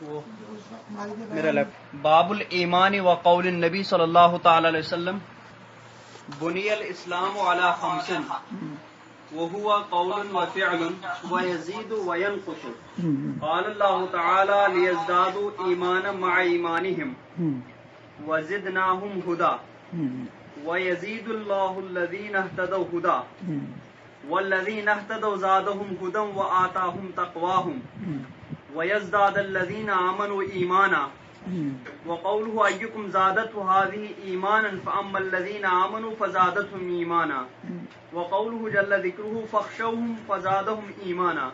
میرا لیفٹ باب الایمان و قول النبی صلی اللہ تعالی علیہ وسلم بنی الاسلام علی خمس وهو قول وفعل ويزيد وينقص قال الله تعالى ليزدادوا ایمانا مع ایمانهم وزدناهم هدى ويزيد الله الذين اهتدوا هدى والذين اهتدوا زادهم هدى وآتاهم تقواهم ويزداد الذين آمنوا ایمانا وقوله أيكم زادته هذه إيمانا فأما الذين آمنوا فزادتهم إيمانا وقوله جل ذكره فاخشوهم فزادهم إيمانا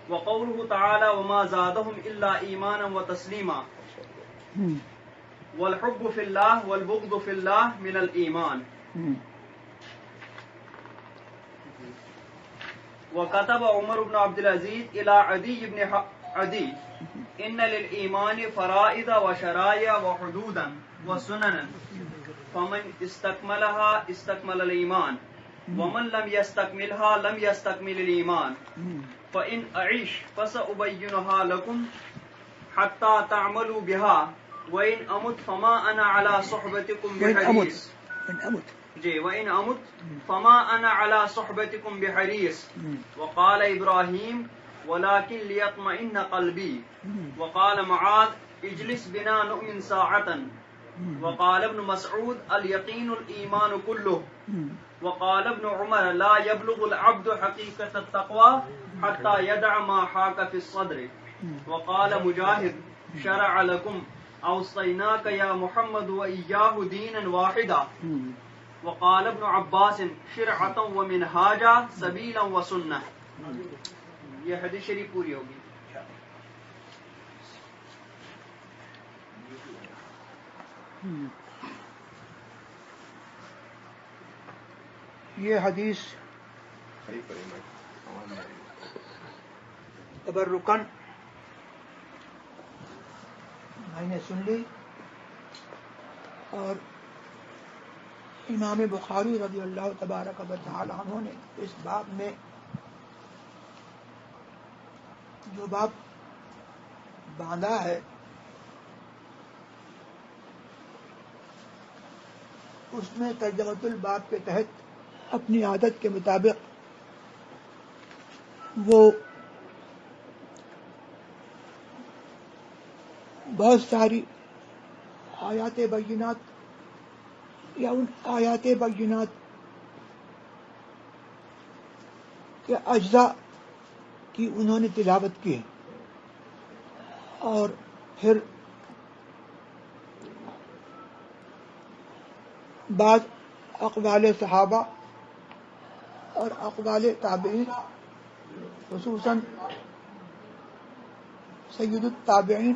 وقوله تعالى وما زادهم إلا إيمانا وتسليما والحب في الله والبغض في الله من الإيمان وكتب عمر بن عبد العزيز إلى عدي بن عدي إن للإيمان فرائض وشرائع وحدودا وسننا فمن استكملها استكمل الإيمان ومن لم يستكملها لم يستكمل الإيمان فإن أعيش فسأبينها لكم حتى تعملوا بها وإن أمت فما أنا على صحبتكم بحريص وإن أمت فما أنا على صحبتكم بحريص وقال إبراهيم ولكن ليطمئن قلبي وقال معاذ اجلس بنا نؤمن ساعة وقال ابن مسعود اليقين الإيمان كله وقال ابن عمر لا يبلغ العبد حقيقة التقوى حتى يدع ما حاك في الصدر وقال مجاهد شرع لكم أوصيناك يا محمد وإياه دينا واحدا وقال ابن عباس شرعة ومنهاجا سبيلا وسنة. یہ حدیث شریف پوری ہوگی. یہ حدیث تبرکن میں نے سن لی اور امام بخاری رضی اللہ تبارک و تعالی عنہ نے اس باب میں جو باب باندھا ہے اس میں ترجمۃ الباب کے تحت اپنی عادت کے مطابق وہ بہت ساری آیات بینات یا ان آیات بینات کے اجزاء کی انہوں نے تلاوت کی اور پھر بعض اقوال صحابہ اور اقوال تابعین خصوصاً سید التابعین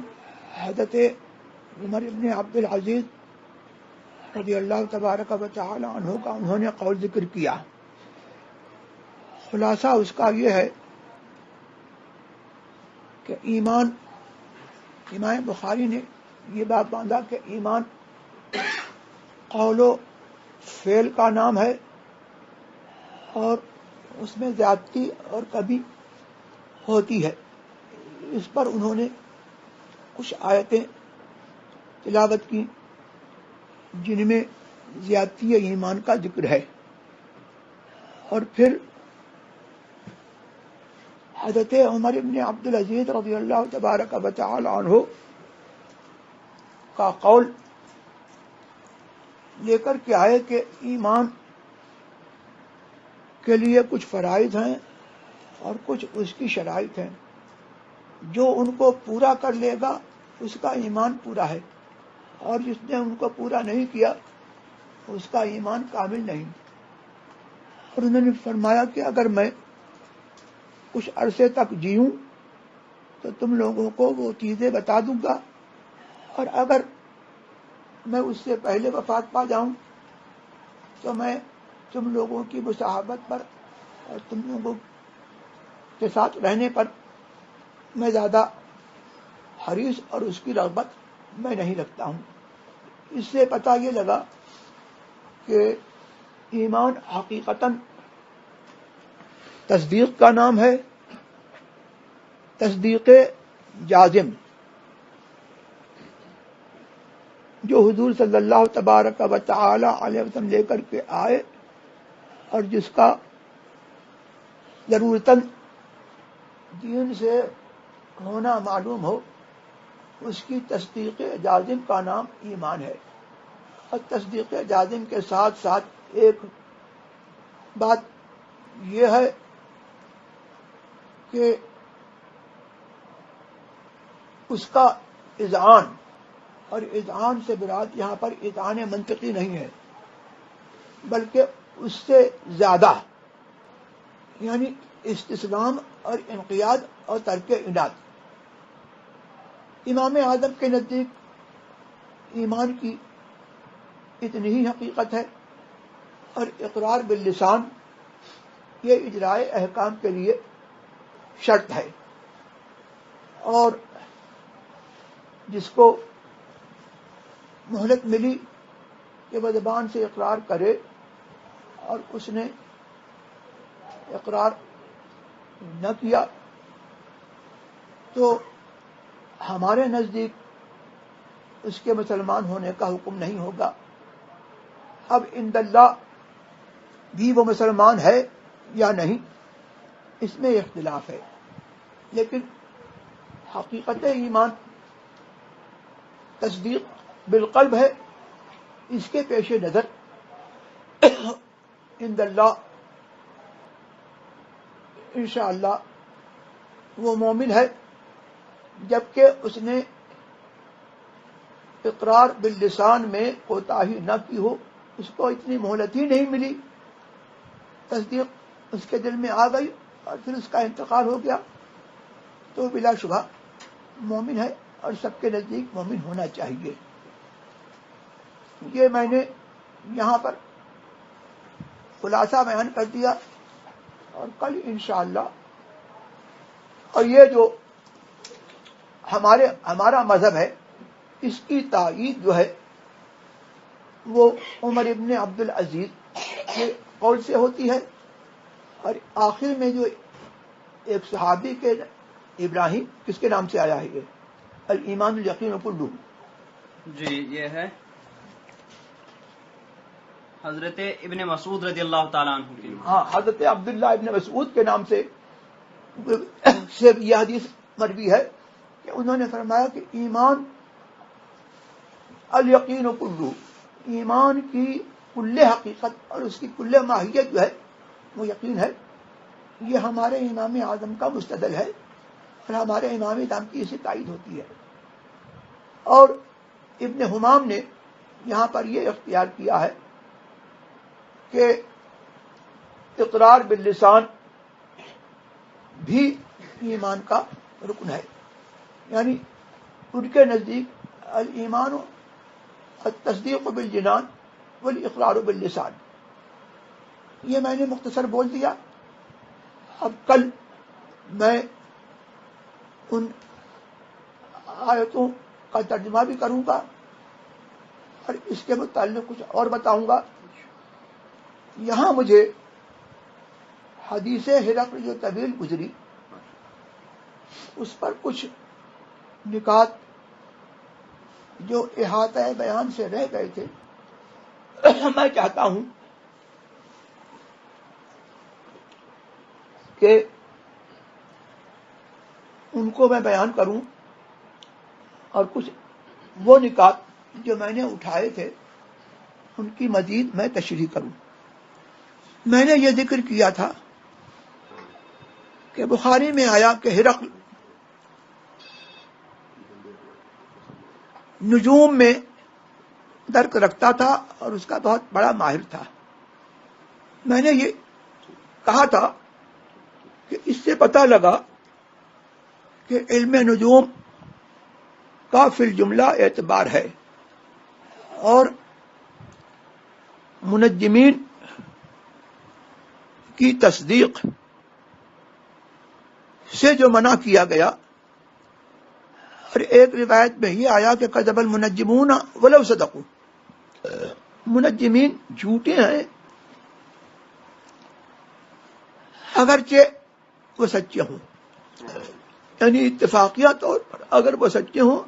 حضرت عمر ابن عبد العزیز رضی اللہ تبارک و تعالی عنہ کا انہوں نے قول ذکر کیا. خلاصہ اس کا یہ ہے کہ ایمان، امام بخاری نے یہ بات باندھا کہ ایمان قول و فعل کا نام ہے اور اس میں زیادتی اور کمی ہوتی ہے. اس پر انہوں نے کچھ آیتیں تلاوت کی جن میں زیادتی ایمان کا ذکر ہے اور پھر حضرت عمر ابن عبد العزیز رضی اللہ تبارک و تعالی عنہ کا قول لے کر کے آئے کہ ایمان کے لیے کچھ فرائض ہیں اور کچھ اس کی شرائط ہیں. جو ان کو پورا کر لے گا اس کا ایمان پورا ہے اور جس نے ان کو پورا نہیں کیا اس کا ایمان کامل نہیں. اور انہوں نے فرمایا کہ اگر میں کچھ عرصے تک جیوں تو تم لوگوں کو وہ چیزیں بتا دوں گا اور اگر میں اس سے پہلے وفات پا جاؤں تو میں تم لوگوں کی مصاحبت پر اور تم لوگوں کے ساتھ رہنے پر میں زیادہ حریص اور اس کی رغبت میں نہیں رکھتا ہوں. اس سے پتہ یہ لگا کہ ایمان حقیقتاً تصدیق کا نام ہے. تصدیق جازم جو حضور صلی اللہ تبارک و تعالی علیہ وسلم لے کر کے آئے اور جس کا ضرورتاً دین سے ہونا معلوم ہو، اس کی تصدیق جازم کا نام ایمان ہے۔ اور تصدیق جازم کے ساتھ ساتھ ایک بات یہ ہے کہ اس کا اذعان، اور اذعان سے مراد یہاں پر اذعان منطقی نہیں ہے بلکہ اس سے زیادہ، یعنی استسلام اور انقیاد اور ترک عناد۔ امام اعظم کے نزدیک ایمان کی اتنی ہی حقیقت ہے، اور اقرار باللسان یہ اجرائے احکام کے لیے شرط ہے، اور جس کو مہلت ملی کہ وہ زبان سے اقرار کرے اور اس نے اقرار نہ کیا، تو ہمارے نزدیک اس کے مسلمان ہونے کا حکم نہیں ہوگا۔ اب عند اللہ بھی وہ مسلمان ہے یا نہیں، اس میں اختلاف ہے، لیکن حقیقت ایمان تصدیق بالقلب ہے۔ اس کے پیش نظر عند اللہ انشاءاللہ وہ مومن ہے، جبکہ اس نے اقرار باللسان میں کوتاہی نہ کی ہو، اس کو اتنی مہلت ہی نہیں ملی، تصدیق اس کے دل میں آ گئی اور پھر اس کا انتقال ہو گیا، تو بلا شبہ مومن ہے اور سب کے نزدیک مومن ہونا چاہیے۔ یہ میں نے یہاں پر خلاصہ بیان کر دیا، اور کل انشاءاللہ، اور یہ جو ہمارا مذہب ہے اس کی تائید جو ہے وہ عمر ابن عبد العزیز کے قول سے ہوتی ہے، اور آخر میں جو ایک صحابی کے ابراہیم کس کے نام سے آیا ہے یہ الایمان الیقین کلہ، جی یہ ہے حضرت ابن مسعود رضی اللہ تعالیٰ عنہ کی۔ ہاں، حضرت عبداللہ ابن مسعود کے نام سے یہ حدیث مروی ہے کہ انہوں نے فرمایا کہ ایمان الیقین کلہ، ایمان کی کل حقیقت اور اس کی کل ماہیت جو ہے وہ یقین ہے۔ یہ ہمارے امام اعظم کا مستدل ہے، اور ہمارے امام اعظم کی اسے تائید ہوتی ہے۔ اور ابن حمام نے یہاں پر یہ اختیار کیا ہے کہ اقرار باللسان بھی ایمان کا رکن ہے، یعنی ان کے نزدیک الایمان التصدیق بالجنان والاقرار باللسان۔ یہ میں نے مختصر بول دیا۔ اب کل میں ان آیتوں کا ترجمہ بھی کروں گا اور اس کے متعلق کچھ اور بتاؤں گا۔ یہاں مجھے حدیث ہرقل جو طویل گزری اس پر کچھ نکات جو احاطہ بیان سے رہ گئے تھے، میں چاہتا ہوں کہ ان کو میں بیان کروں، اور کچھ وہ نکات جو میں نے اٹھائے تھے ان کی مزید میں تشریح کروں۔ میں نے یہ ذکر کیا تھا کہ بخاری میں آیا کہ ہرقل نجوم میں درک رکھتا تھا اور اس کا بہت بڑا ماہر تھا۔ میں نے یہ کہا تھا کہ اس سے پتہ لگا کہ علم نجوم کا فی الجملہ اعتبار ہے، اور منجمین کی تصدیق سے جو منع کیا گیا، اور ایک روایت میں یہ آیا کہ کذب المنجمون ولو صدقوا، منجمین جھوٹے ہیں اگرچہ وہ سچے ہوں، یعنی اتفاقیہ طور پر اگر وہ سچے ہوں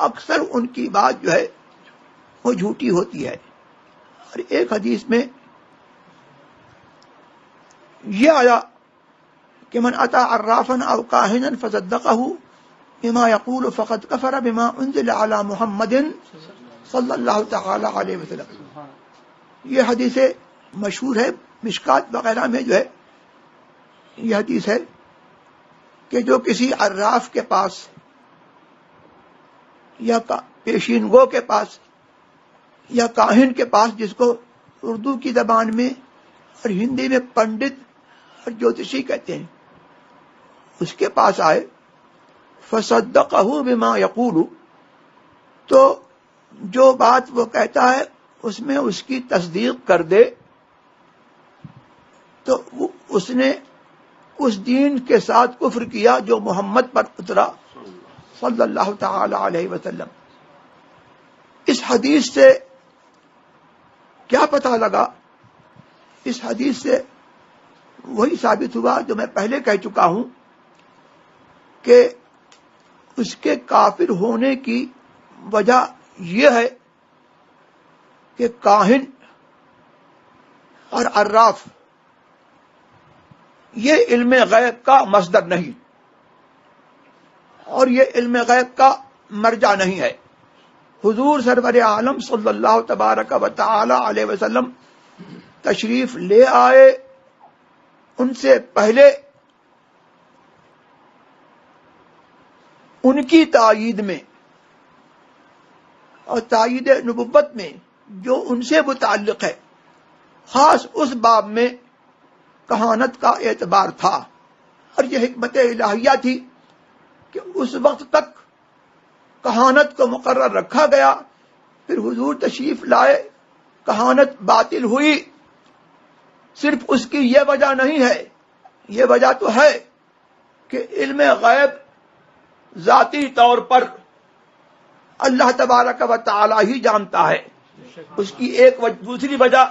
اکثر ان کی بات جو ہے وہ جھوٹی ہوتی ہے. اور ایک حدیث میں یہ آیا کہ من اتی عرافا او کاہنا فصدقہ بما یقول فقد کفر بما انزل علی محمد صلی اللہ تعالی علیہ وسلم. یہ حدیث مشہور ہے، مشکات وغیرہ میں جو ہے یہ حدیث ہے کہ جو کسی عراف کے پاس یا پیشین گو کے پاس یا کاہن کے پاس، جس کو اردو کی زبان میں اور ہندی میں پنڈت اور جوتشی کہتے ہیں، اس کے پاس آئے فصدقہ بما یقول، تو جو بات وہ کہتا ہے اس میں اس کی تصدیق کر دے، تو اس نے اس دین کے ساتھ کفر کیا جو محمد پر اترا صلی اللہ تعالی علیہ وسلم. اس حدیث سے کیا پتہ لگا؟ اس حدیث سے وہی ثابت ہوا جو میں پہلے کہہ چکا ہوں کہ اس کے کافر ہونے کی وجہ یہ ہے کہ کاہن اور عراف یہ علم غیب کا مصدر نہیں اور یہ علم غیب کا مرجع نہیں ہے. حضور سرور عالم صلی اللہ تبارک و تعالی علیہ وسلم تشریف لے آئے، ان سے پہلے ان کی تائید میں اور تائید نبوت میں جو ان سے متعلق ہے، خاص اس باب میں کہانت کا اعتبار تھا. اور یہ حکمت الہیہ تھی کہ اس وقت تک کہانت کو مقرر رکھا گیا، پھر حضور تشریف لائے، کہانت باطل ہوئی. صرف اس کی یہ وجہ نہیں ہے، یہ وجہ تو ہے کہ علم غیب ذاتی طور پر اللہ تبارک و تعالی ہی جانتا ہے. اس کی ایک دوسری وجہ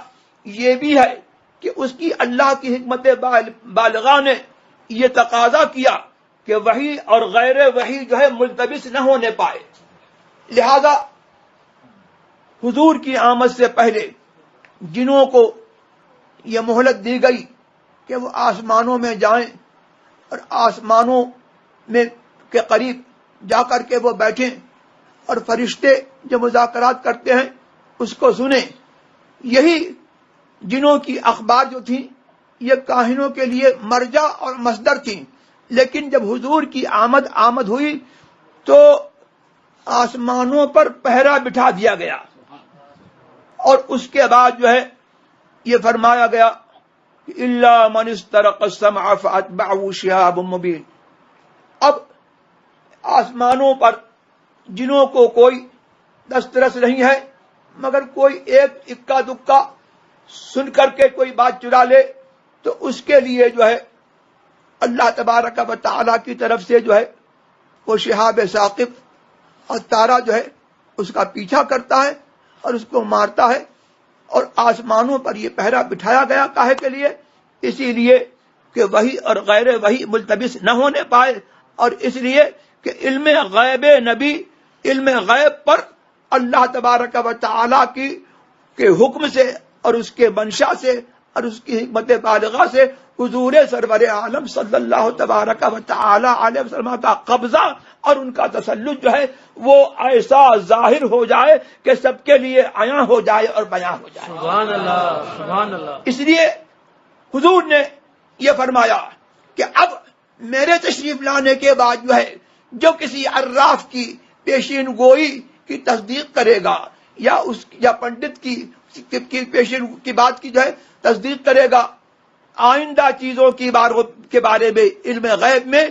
یہ بھی ہے کہ اس کی اللہ کی حکمت بالغہ نے یہ تقاضا کیا کہ وحی اور غیر وحی جو ہے ملتبس نہ ہونے پائے. لہذا حضور کی آمد سے پہلے جنوں کو یہ مہلت دی گئی کہ وہ آسمانوں میں جائیں اور آسمانوں میں کے قریب جا کر کے وہ بیٹھیں اور فرشتے جو مذاکرات کرتے ہیں اس کو سنیں. یہی جنوں کی اخبار جو تھیں یہ کاہنوں کے لیے مرجع اور مصدر تھیں. لیکن جب حضور کی آمد ہوئی تو آسمانوں پر پہرا بٹھا دیا گیا اور اس کے بعد جو ہے یہ فرمایا گیا الا من استرق السمع فاتبعه شهاب مبین. اب آسمانوں پر جنوں کو کوئی دسترس نہیں ہے، مگر کوئی ایک اکا دکا سن کر کے کوئی بات چرا لے تو اس کے لیے جو ہے اللہ تبارک و تعالی کی طرف سے جو ہے وہ شہاب ثاقب اور تارا جو ہے اس کا پیچھا کرتا ہے اور اس کو مارتا ہے. اور آسمانوں پر یہ پہرا بٹھایا گیا کاہے کے لیے؟ اسی لیے کہ وحی اور غیر وحی ملتبس نہ ہونے پائے، اور اس لیے کہ علم غیب نبی، علم غیب پر اللہ تبارک و تعالی کے حکم سے اور اس کے منشا سے اور اس کی حکمت بالغہ سے حضور سرور عالم صلی اللہ تبارک و تعالی علیہ وسلم کا قبضہ اور ان کا تسلط جو ہے وہ ایسا ظاہر ہو جائے کہ سب کے لیے عیاں ہو جائے اور بیاں ہو جائے. سبحان اللہ، سبحان اللہ. اس لیے حضور نے یہ فرمایا کہ اب میرے تشریف لانے کے بعد جو ہے جو کسی عراف کی پیشین گوئی کی تصدیق کرے گا یا پنڈت کی پیشین کی بات کی جو ہے تصدیق کرے گا آئندہ چیزوں کے بارے میں علم غیب میں،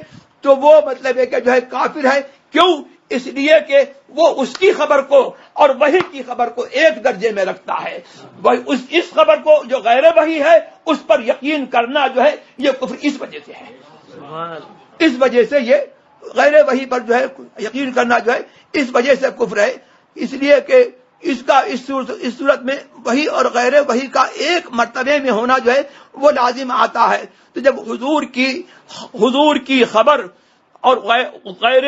تو وہ مطلب ہے کہ جو ہے کافر ہے. کیوں؟ اس لیے کہ وہ اس کی خبر کو اور وحی کی خبر کو ایک درجے میں رکھتا ہے. اس خبر کو جو غیر وحی ہے اس پر یقین کرنا جو ہے یہ کفر اس وجہ سے ہے. اس وجہ سے یہ غیر وحی پر جو ہے یقین کرنا جو ہے اس وجہ سے کفر ہے. اس لیے کہ اس صورت میں وحی اور غیر وحی کا ایک مرتبے میں ہونا جو ہے وہ لازم آتا ہے. تو جب حضور کی خبر اور غیر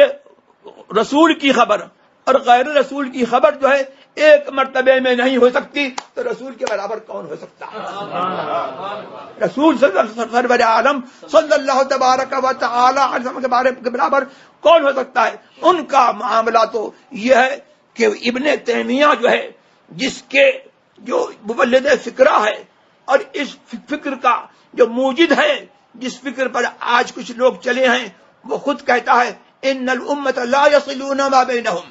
رسول کی خبر اور غیر رسول کی خبر جو ہے ایک مرتبے میں نہیں ہو سکتی، تو رسول کے برابر کون ہو سکتا ہے؟ رسول سرور عالم صلی اللہ تبارک و تعالی علیہ وسلم کے بارے کے برابر کون ہو سکتا ہے؟ ان کا معاملہ تو یہ ہے کہ ابن تیمیہ جو ہے، جس کے جو مولد فکرہ ہے اور اس فکر کا جو موجد ہے، جس فکر پر آج کچھ لوگ چلے ہیں، وہ خود کہتا ہے ان الامت لا يصلون ما بينهم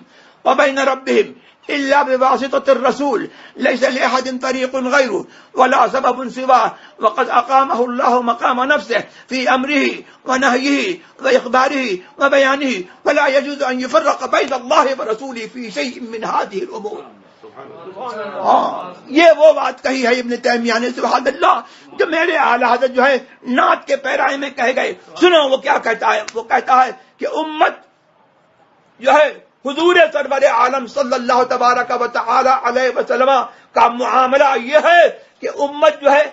وبين ربهم الا بواسطة الرسول ليس لاحد طريق غيره ولا سبب سواه وقد اقامه الله مقام نفسه في امره ونهيه واخباره وبيانه ولا يجوز ان يفرق بين الله ورسوله في شيء من هذه الامور. یہ وہ بات کہی ہے ابن تیمیہ نے، سبحان اللہ، جو میرے اعلی حضرت جو ہے نعت کے پیرائے میں کہے گئے. سنو وہ کیا کہتا ہے. وہ کہتا ہے کہ امت جو ہے حضور سرور عالم صلی اللہ تبارک و تعالی علیہ وسلم کا معاملہ یہ ہے کہ امت جو ہے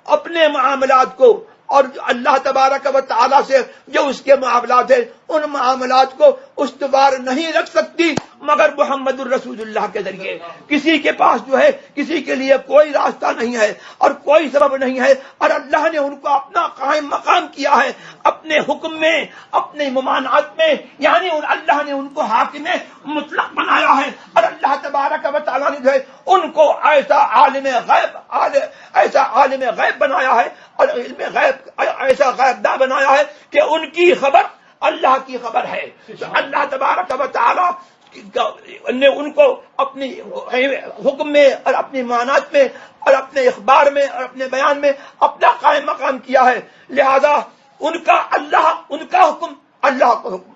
اپنے معاملات کو اور اللہ تبارک و تعالی سے جو اس کے معاملات ہیں ان معاملات کو استوار نہیں رکھ سکتی مگر محمد الرسول اللہ کے ذریعے. کسی کے پاس جو ہے کسی کے لیے کوئی راستہ نہیں ہے اور کوئی سبب نہیں ہے، اور اللہ نے ان کو اپنا قائم مقام کیا ہے اپنے حکم میں، اپنے ممانعت میں، یعنی اللہ نے ان کو حاکم مطلق بنایا ہے. اور اللہ تبارک و تعالیٰ نے جو ہے ان کو ایسا عالم غیب بنایا ہے اور علم غیب ایسا غیب داں بنایا ہے کہ ان کی خبر اللہ کی خبر ہے. تو اللہ تبارک و تعالیٰ نے ان کو اپنی حکم میں اور اپنی معنات میں اور اپنے اخبار میں اور اپنے بیان میں اپنا قائم مقام کیا ہے. لہذا ان کا حکم اللہ کا حکم،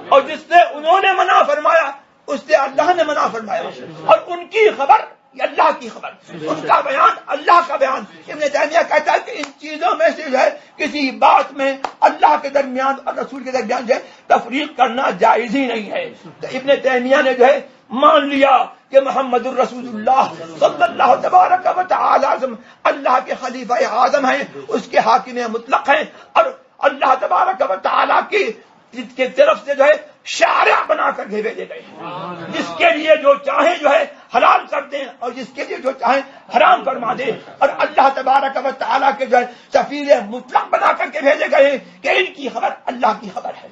اور جس سے انہوں نے منع فرمایا اس سے اللہ نے منع فرمایا، اور ان کی خبر اللہ کی خبر، ان کا بیان اللہ کا بیان. ابن تیمیہ کہتا ہے کہ ان چیزوں میں سے جو ہے کسی بات میں اللہ کے درمیان اور رسول کے درمیان جو ہے تفریق کرنا جائز ہی نہیں ہے. تو ابن تیمیہ نے جو ہے مان لیا کہ محمد الرسول اللہ صلی اللہ تبارک و تعالی اللہ کے خلیفہ اعظم ہیں، اس کے حاکم مطلق ہیں، اور اللہ تبارک و تعالی کی طرف سے جو ہے شارع بنا کر کے بھیجے گئے ہیں، جس کے لیے جو چاہیں جو ہے حلال کر دیں اور جس کے لیے جو چاہیں حرام فرما دیں. اور اللہ تبارک و تعالیٰ کے جو ہے سفیر مطلق بنا کر کے بھیجے گئے ہیں کہ ان کی خبر اللہ کی خبر ہے،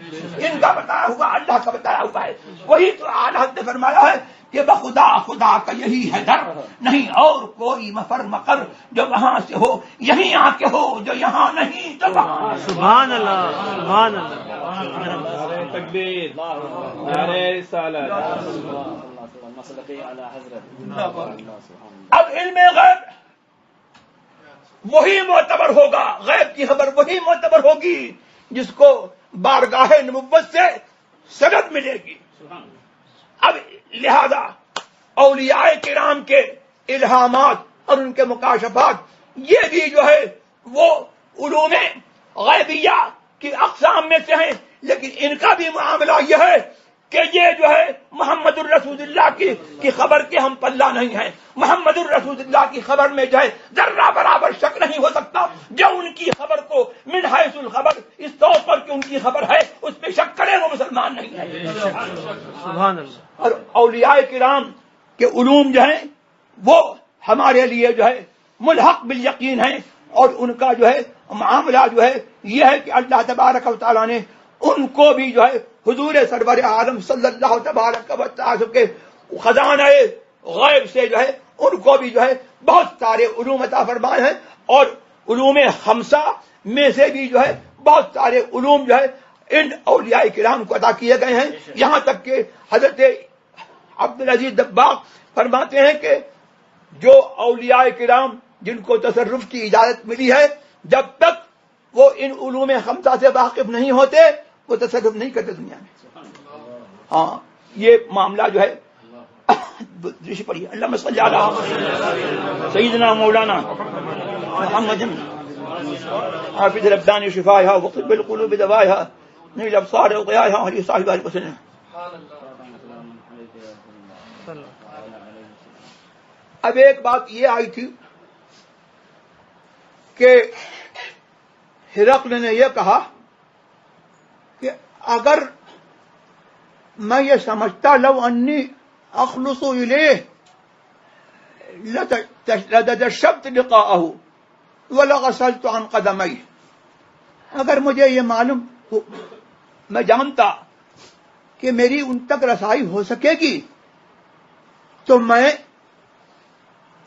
ان کا بتایا ہوا اللہ کا بتایا ہوا ہے. وہی تو اعلیٰ حضرت نے فرمایا ہے کہ بخدا خدا کا یہی ہے در، نہیں اور کوئی مفر مقر، جو وہاں سے ہو یہیں آ کے ہو، جو یہاں نہیں تو وہاں. سبحان اللہ، سبحان اللہ. تکبیر، نعرہ رسالت. اب علم غیب وہی معتبر ہوگا، غیب کی خبر وہی معتبر ہوگی جس کو بارگاہ نبوت سے سند ملے گی. اب لہذا اولیاء کرام کے الہامات اور ان کے مکاشفات یہ بھی جو ہے وہ علوم غیبیہ کی اقسام میں سے ہیں، لیکن ان کا بھی معاملہ یہ ہے کہ یہ جو ہے محمد الرسول اللہ کی خبر کے ہم پلہ نہیں ہے. محمد الرسول اللہ کی خبر میں جو ہے ذرہ برابر شک نہیں ہو سکتا. جو ان کی خبر کو من حیث الخبر اس طور پر کہ ان کی خبر ہے اس پہ شک کرے وہ مسلمان نہیں ہے. سبحان اللہ. اور اولیاء کرام کے علوم جو ہیں وہ ہمارے لیے جو ہے ملحق بالیقین ہیں، اور ان کا جو ہے معاملہ جو ہے یہ ہے کہ اللہ تبارک و تعالیٰ نے ان کو بھی جو ہے حضور سرور عالم صلی اللہ تبارک و تعالی کے خزانہ غیب سے جو ہے ان کو بھی جو ہے بہت سارے علوم عطا فرمائے ہیں، اور علوم خمسہ میں سے بھی جو ہے بہت سارے علوم جو ہے ان اولیاء کرام کو عطا کیے گئے ہیں. یہاں تک کہ حضرت عبدالعزیز دباغ فرماتے ہیں کہ جو اولیاء کرام جن کو تصرف کی اجازت ملی ہے جب تک وہ ان علوم خمسہ سے واقف نہیں ہوتے وہ تصرف نہیں کرتے دنیا میں. ہاں یہ معاملہ جو ہے پڑھیے اللہم صلی علی سیدنا مولانا محمد حافظ ربانی شفائها وقت بالقلوب دوائها نیل ابصار وقیائها علی صاحب علیہ وسلم. اب ایک بات یہ آئی تھی کہ ہرقل نے یہ کہا کہ اگر میں یہ سمجھتا لو انی اخلص الیہ لتجشبت لقاءہ ولغسلت عن قدمی. اگر مجھے یہ معلوم میں جانتا کہ میری ان تک رسائی ہو سکے گی تو میں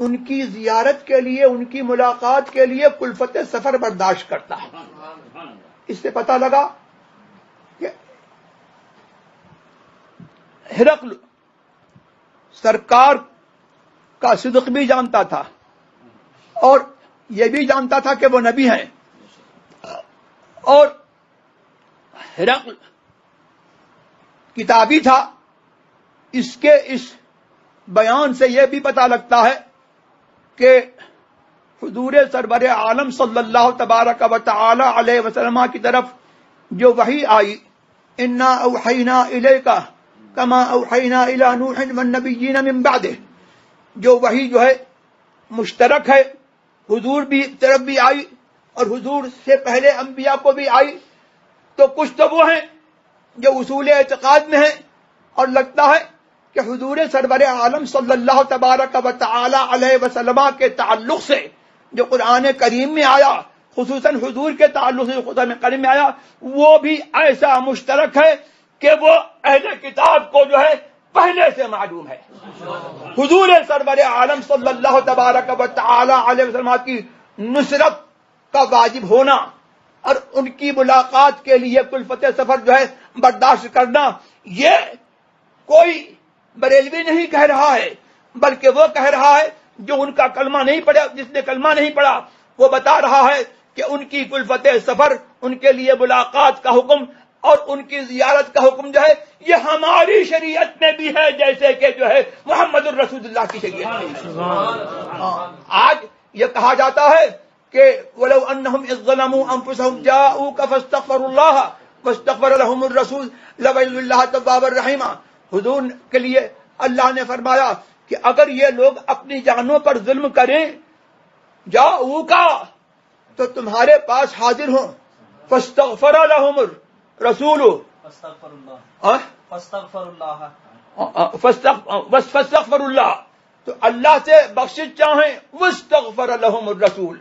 ان کی زیارت کے لیے، ان کی ملاقات کے لیے کلفت سفر برداشت کرتا. اس سے پتہ لگا کہ ہرقل سرکار کا صدق بھی جانتا تھا اور یہ بھی جانتا تھا کہ وہ نبی ہیں. اور ہرقل کتابی تھا. اس کے اس بیان سے یہ بھی پتہ لگتا ہے کہ حضور سرور عالم صلی اللہ تبارک و تعالی علیہ وسلم کی طرف جو وحی آئی، انا اوحینا الیک کما اوحینا الی نوح والنبیین من بعدہ، جو وحی جو ہے مشترک ہے، حضور بھی طرف بھی آئی اور حضور سے پہلے انبیاء کو بھی آئی. تو کچھ تو وہ ہیں جو اصول اعتقاد میں ہیں، اور لگتا ہے کہ حضور سرور عالم صلی اللہ تبارک و تعالی علیہ وسلم کے تعلق سے جو قرآن کریم میں آیا، خصوصاً حضور کے تعلق سے جو قرآن کریم میں آیا، وہ بھی ایسا مشترک ہے کہ وہ اہل کتاب کو جو ہے پہلے سے معلوم ہے. حضور سرور عالم صلی اللہ تبارک و تعالی علیہ وسلم کی نصرت کا واجب ہونا اور ان کی ملاقات کے لیے کلفت سفر جو ہے برداشت کرنا، یہ کوئی بریلوی نہیں کہہ رہا ہے، بلکہ وہ کہہ رہا ہے جو ان کا کلمہ نہیں پڑھا. جس نے کلمہ نہیں پڑھا وہ بتا رہا ہے کہ ان کی کلفت سفر، ان کے لیے ملاقات کا حکم اور ان کی زیارت کا حکم جو ہے یہ ہماری شریعت میں بھی ہے، جیسے کہ جو ہے محمد الرسول اللہ کی شریعت میں. آج یہ کہا جاتا ہے کہ وَلَوْ أَنَّهُمْ إِذْ ظَلَمُوا أَنفُسَهُمْ جَاءُوكَ فَاسْتَغْفَرُوا اللَّهَ وَاسْتَغْفَرَ لَهُمُ الرَّسُولُ لَوَجَدُوا اللَّهَ تَوَّابًا رَحِيمًا. حضور کے لیے اللہ نے فرمایا کہ اگر یہ لوگ اپنی جانوں پر ظلم کریں، جاءوكَ تو تمہارے پاس حاضر ہوں، فَاسْتَغْفَرَ لَهُمُ الرَّسُولُ فَاسْتَغْفَرُوا اللَّهَ تو اللہ سے بخشش چاہیں، وَاسْتَغْفَرَ لَهُمُ الرَّسُولُ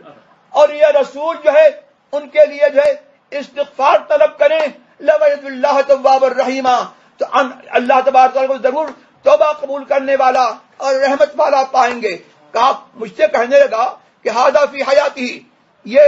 اور یہ رسول جو ہے ان کے لیے جو ہے استغفار طلب کریں، لَوَجَدُوا اللَّهَ تَوَّابًا رَحِيمًا تو اللہ تبارک و تعالیٰ کو ضرور توبہ قبول کرنے والا اور رحمت والا پائیں گے. کہا مجھ سے کہنے لگا کہ ھذا فی حیاتی، یہ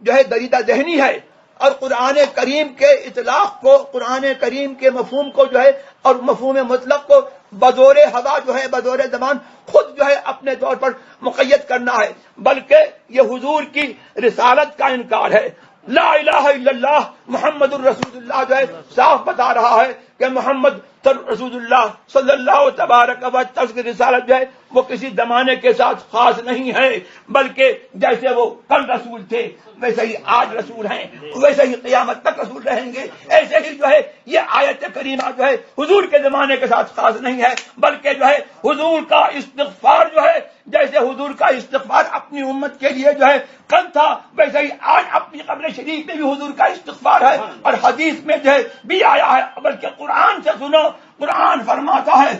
جو ہے دریدہ ذہنی ہے اور قرآن کریم کے اطلاق کو، قرآن کریم کے مفہوم کو جو ہے اور مفہوم مطلق کو بدور ہوا جو ہے بدور زبان خود جو ہے اپنے طور پر مقید کرنا ہے، بلکہ یہ حضور کی رسالت کا انکار ہے. لا الہ الا اللہ محمد الرسول اللہ جو ہے صاف بتا رہا ہے کہ محمد رسول اللہ صلی اللہ تبارک و تعالی کی رسالت جو ہے وہ کسی زمانے کے ساتھ خاص نہیں ہے، بلکہ جیسے وہ کل رسول تھے ویسے ہی آج رسول ہیں، ویسے ہی قیامت تک رسول رہیں گے. ایسے ہی جو ہے یہ آیت کریمہ جو ہے حضور کے زمانے کے ساتھ خاص نہیں ہے، بلکہ جو ہے حضور کا استغفار جو ہے جیسے حضور کا استغفار اپنی امت کے لیے جو ہے کل تھا، ویسے ہی آج اپنی قبر شریف میں بھی حضور کا استغفار ہے اور حدیث میں جو ہے بھی آیا ہے. بلکہ قرآن سے سنو، قرآن فرماتا ہے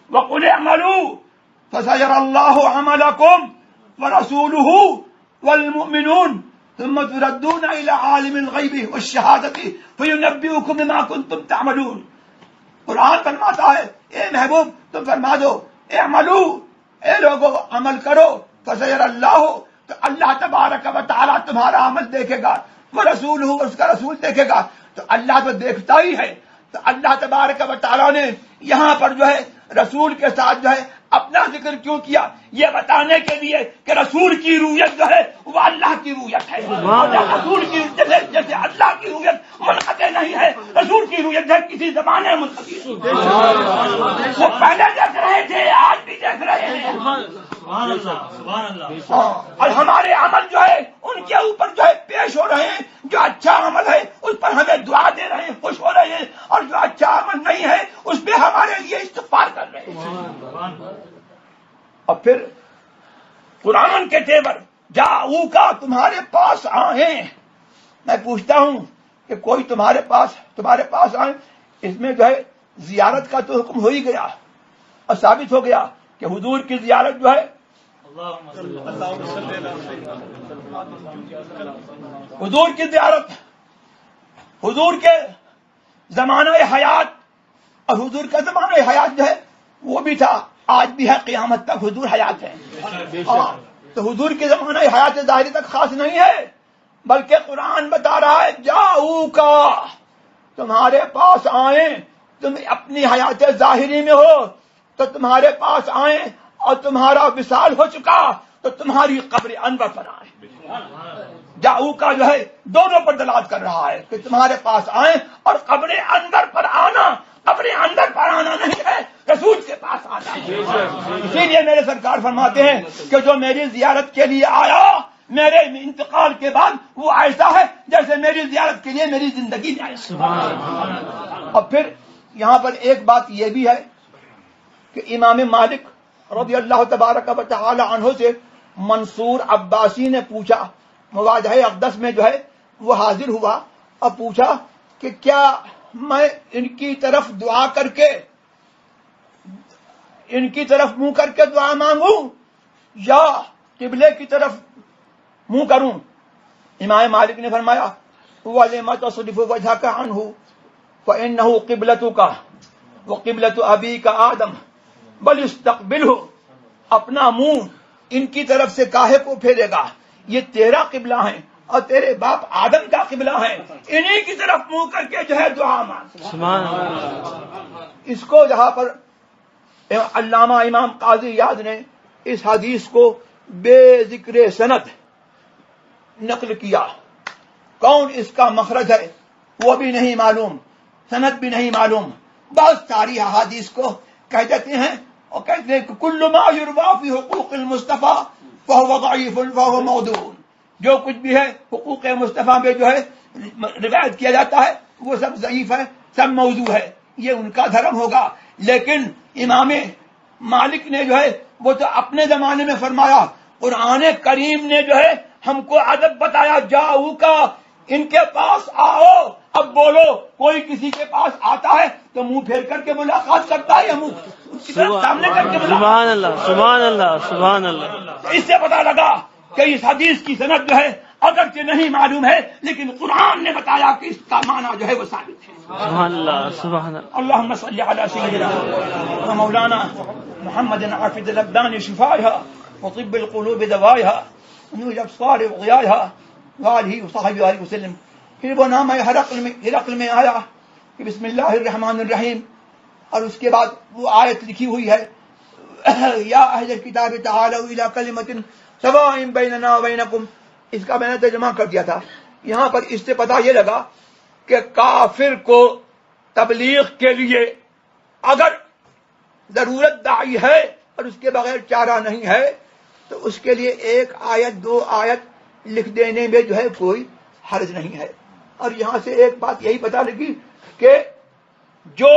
وَقُلِ اعْمَلُوا فَسَيَرَى اللَّهُ عَمَلَكُمْ وَرَسُولُهُ وَالْمُؤْمِنُونَ ثُمَّ تُرَدُّونَ إِلَى عَالِمِ الْغَيْبِ وَالشَّهَادَةِ فَيُنَبِّئُكُم بِمَا كُنتُمْ تَعْمَلُونَ. قرآن فرماتا ہے اے محبوب تم فرما دو اعملوا، اے لوگو عمل کرو، فَسَيَرَى اللَّهُ تو اللہ تبارک و تعالیٰ تمہارا عمل دیکھے گا، وَرَسُولُهُ اس کا رسول دیکھے گا. تو اللہ تو دیکھتا ہی ہے، تو اللہ تبارک و تعالیٰ نے یہاں پر جو ہے رسول کے ساتھ جو ہے اپنا ذکر کیوں کیا؟ یہ بتانے کے لیے کہ رسول کی رویت جو ہے وہ اللہ کی رویت ہے. رسول کی جیسے اللہ کی رویت منقطع نہیں ہے، رسول کی رویت ہے کسی زمانے میں منقطع. وہ پہلے دیکھ رہے تھے، آج بھی دیکھ رہے ہیں. اور ہمارے عمل جو ہے ان کے اوپر جو ہے پیش ہو رہے ہیں. جو اچھا عمل ہے اس پر ہمیں دعا دے رہے ہیں، خوش ہو رہے ہیں، اور جو اچھا عمل نہیں ہے اس پہ ہمارے لیے استغفار کر رہے ہیں. اور پھر قرآن کے تیور جاؤ کا تمہارے پاس آئیں. میں پوچھتا ہوں کہ کوئی تمہارے پاس آئے، اس میں جو ہے زیارت کا تو حکم ہو ہی گیا اور ثابت ہو گیا کہ حضور کی زیارت جو ہے حضور کی زیارت حضور کے زمانہ حیات اور حضور کا زمانہ حیات جو ہے وہ بھی تھا، آج بھی ہے، قیامت تک حضور حیات ہے. تو حضور کے زمانہ حیات ظاہری تک خاص نہیں ہے، بلکہ قرآن بتا رہا ہے جاؤ کا، تمہارے پاس آئیں، تم اپنی حیات ظاہری میں ہو تو تمہارے پاس آئیں، اور تمہارا وصال ہو چکا تو تمہاری قبر انور پر آئیں. جاؤ کا جو ہے دونوں پر دلالت کر رہا ہے کہ تمہارے پاس آئیں، اور قبر انور پر آنا قبر اندر پر آنا نہیں ہے، رسول کے پاس آنا ہے. اسی لیے میرے سرکار فرماتے ہیں کہ جو میری زیارت کے لیے آیا میرے انتقال کے بعد وہ ایسا ہے جیسے میری زیارت کے لیے میری زندگی میں آیا. اور پھر یہاں پر ایک بات یہ بھی ہے کہ امام مالک رضی اللہ تبارک و تعالی عنہ سے منصور عباسی نے پوچھا، مواجہ اقدس میں جو ہے وہ حاضر ہوا اور پوچھا کہ کیا میں ان کی طرف دعا کر کے ان کی طرف منہ کر کے دعا مانگوں یا قبلے کی طرف منہ کروں؟ امام مالک نے فرمایا وَلِمَ تَصْرِفُ وَجْهَكَ عَنْهُ فَإِنَّهُ قِبْلَتُكَ وَقِبْلَةُ أَبِيكَ آدَمَ بل استقبلہ، اپنا منہ ان کی طرف سے کاہے کو پھیرے گا؟ یہ تیرا قبلہ ہے اور تیرے باپ آدم کا قبلہ ہے، انہی کی طرف منہ کر کے جو ہے دعا مانگ. اس کو جہاں پر علامہ امام قاضی یاد نے اس حدیث کو بے ذکر سند نقل کیا. کون اس کا مخرج ہے وہ بھی نہیں معلوم، سند بھی نہیں معلوم، بہت ساری احادیث کو کہہ دیتے ہیں اور کہتے ہیں کہ کل ما یروی فی حقوق المصطفیٰ فہو ضعیف فہو موضوع. جو کچھ بھی ہے حقوق مصطفیٰ میں جو ہے روایت کیا جاتا ہے وہ سب ضعیف ہے، سب موضوع ہے، یہ ان کا دھرم ہوگا. لیکن امام مالک نے جو ہے وہ تو اپنے زمانے میں فرمایا، قرآن کریم نے جو ہے ہم کو ادب بتایا، جاؤ کا، ان کے پاس آؤ. اب بولو کوئی کسی کے پاس آتا ہے تو منہ پھیر کر کے ملاقات کرتا ہے یا منہ سامنے کر کے؟ سبحان اللہ سبحان اللہ سبحان اللہ. اس سے پتا لگا کہ اس حدیث کی سند جو ہے اگرچہ نہیں معلوم ہے لیکن قرآن نے بتایا کہ اس کا معنی جو ہے وہ ثابت ہے. سبحان اللہ سبحان اللہ. اللهم صل على سيدنا ومولانا محمد عافظ الابدان شفائها وطب القلوب دوائها ونور الابصار وضيائها وآله وصحبه وآله وسلم. پھر وہ نام ہرقل میں آیا کہ بسم اللہ الرحمن الرحیم، اور اس کے بعد وہ آیت لکھی ہوئی ہے یا اہل الکتاب تعالوا الی کلمۃ سواء بیننا وبینکم. اس کا میں نے ترجمہ کر دیا تھا. یہاں پر اس سے پتہ یہ لگا کہ کافر کو تبلیغ کے لیے اگر ضرورت داعی ہے اور اس کے بغیر چارہ نہیں ہے تو اس کے لیے ایک آیت دو آیت لکھ دینے میں جو ہے کوئی حرج نہیں ہے. اور یہاں سے ایک بات یہی پتہ لگی کہ جو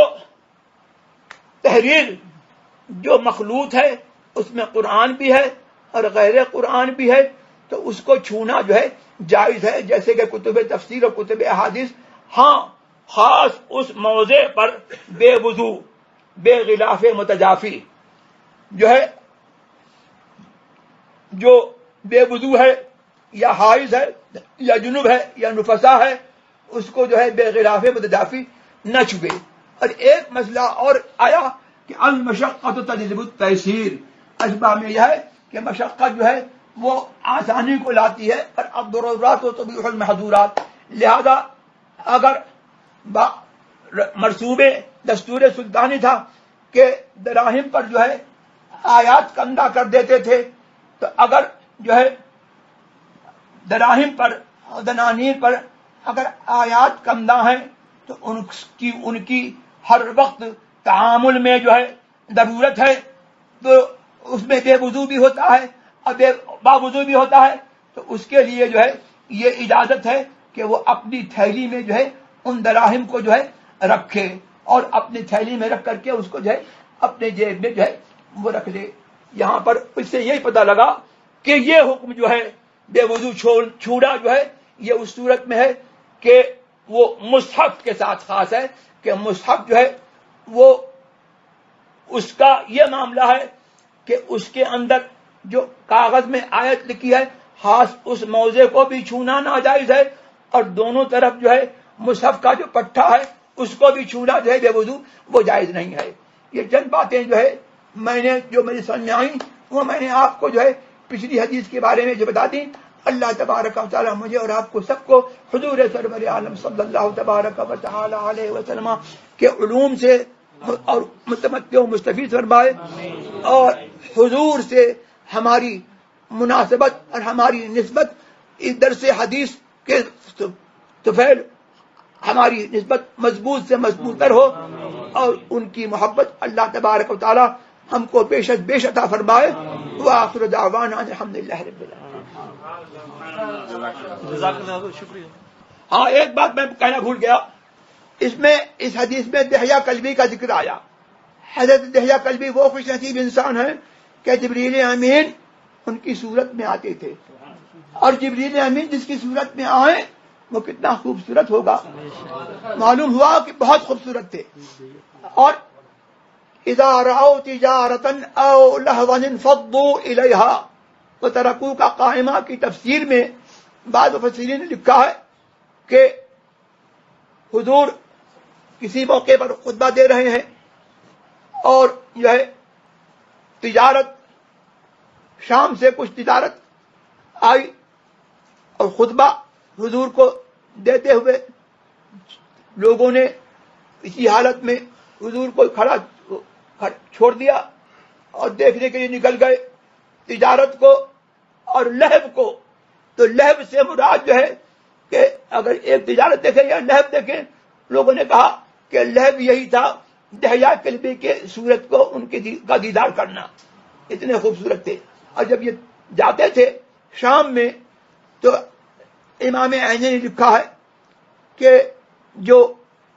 تحریر جو مخلوط ہے اس میں قرآن بھی ہے اور غیر قرآن بھی ہے، تو اس کو چھونا جو ہے جائز ہے، جیسے کہ کتب تفسیر اور کتب احادیث. ہاں خاص اس موضع پر بے وضو، بے غلاف متجافی جو ہے، جو بے وضو ہے یا حائض ہے یا جنوب ہے یا نفسا ہے، اس کو جو ہے بے غلاف متجافی نہ چھوے. اور ایک مسئلہ اور آیا کہ المشقت تجلب التیسیر. اشباہ میں یہ ہے کہ مشقت جو ہے وہ آسانی کو لاتی ہے اور الضرورات تبیح المحظورات. لہذا اگر مرصوب دستور سلطانی تھا کہ دراہم پر جو ہے آیات کندہ کر دیتے تھے، تو اگر جو ہے دراہم پر دنانیر پر اگر آیات کندہ ہیں تو ان کی ہر وقت تعامل میں جو ہے ضرورت ہے، تو اس میں بے وضو بھی ہوتا ہے اور با وضو بھی ہوتا ہے، تو اس کے لیے جو ہے یہ اجازت ہے کہ وہ اپنی تھیلی میں جو ہے ان دراہم کو جو ہے رکھے اور اپنی تھیلی میں رکھ کر کے اس کو جو ہے اپنے جیب میں جو ہے وہ رکھ لے. یہاں پر اس سے یہی پتہ لگا کہ یہ حکم جو ہے بے وضو چھوڑا جو ہے یہ اس صورت میں ہے کہ وہ مصحف کے ساتھ خاص ہے، کہ مصحف جو ہے وہ اس کا یہ معاملہ ہے کہ اس کے اندر جو کاغذ میں آیت لکھی ہے خاص اس موضع کو بھی چھونا ناجائز ہے، اور دونوں طرف جو ہے مصحف کا جو پٹھا ہے اس کو بھی چھونا جو ہے بے وضو وہ جائز نہیں ہے۔ یہ چند باتیں جو ہے میں نے جو میری سمجھ میں آئیں وہ میں نے آپ کو جو ہے پچھلی حدیث کے بارے میں جو بتا دی۔ اللہ تبارک و تعالی مجھے اور آپ کو سب کو حضور سرور عالم صلی اللہ تبارک و تعالی علیہ وسلم کے علوم سے اور متمتع و مستفید فرمائے، اور حضور سے ہماری مناسبت اور ہماری نسبت اس درس حدیث کے طفیل ہماری نسبت مضبوط سے مضبوط تر ہو، اور ان کی محبت اللہ تبارک و تعالی ہم کو بیش عطا فرمائے۔ وآخر دعوانا الحمدللہ رب العالمین۔ شکریہ۔ ہاں ایک بات میں کہنا بھول گیا، اس حدیث میں دحیہ کلبی کا ذکر آیا۔ حضرت دحیہ کلبی وہ خوش نصیب انسان ہیں کہ جبریل امین ان کی صورت میں آتے تھے، اور جبریل امین جس کی صورت میں آئے وہ کتنا خوبصورت ہوگا، معلوم ہوا کہ بہت خوبصورت تھے۔ اور اذا رأوا تجارتا او لہوا انفضوا الیہا وترکوک قائمہ کی تفسیر میں بعض مفسرین نے لکھا ہے کہ حضور کسی موقع پر خطبہ دے رہے ہیں اور جو ہے تجارت شام سے کچھ تجارت آئی، اور خطبہ حضور کو دیتے ہوئے لوگوں نے اسی حالت میں حضور کو کھڑا چھوڑ دیا اور دیکھنے کے لیے نکل گئے تجارت کو اور لہب کو۔ تو لہب سے مراد جو ہے کہ اگر ایک تجارت دیکھیں یا لہب دیکھیں، لوگوں نے کہا کہ لہب یہی تھا دحیہ کلبی کے صورت کو ان کے کا دیدار کرنا، اتنے خوبصورت تھے۔ اور جب یہ جاتے تھے شام میں تو امام عینی نے لکھا ہے کہ جو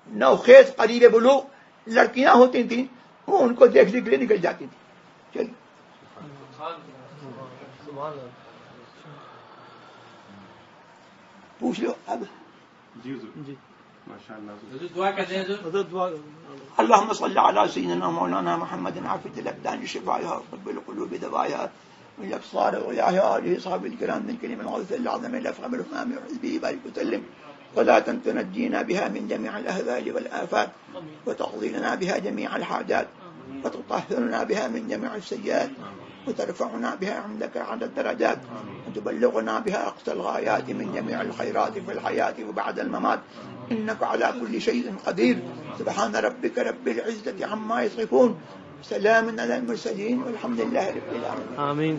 نوخیز قریب بلوغ لڑکیاں ہوتی تھیں وہ ان کو دیکھنے کے لیے نکل جاتی تھی۔ چلیے پوچھ لو اب۔ اللهم صل على سيدنا مولانا محمد عافية الأبدان شفائها وقلب القلوب دواها من الأبصار وإياها آله صحابه الكرام من كلمة الغوث الأعظم الأفخم الهمام وحزبه بارك وسلم صلاة تنجينا بها من جميع الأهوال والآفات وتقضي لنا بها جميع الحاجات وتطهرنا بها من جميع السيئات وترفعنا بها عندك أعلى الدرجات وتبلغنا بها أقصى الغايات من جميع الخيرات في الحياة وبعد الممات إنك على كل شيء قدير سبحان ربك رب العزة عما يصفون سلام على المرسلين والحمد لله رب العالمين آمين.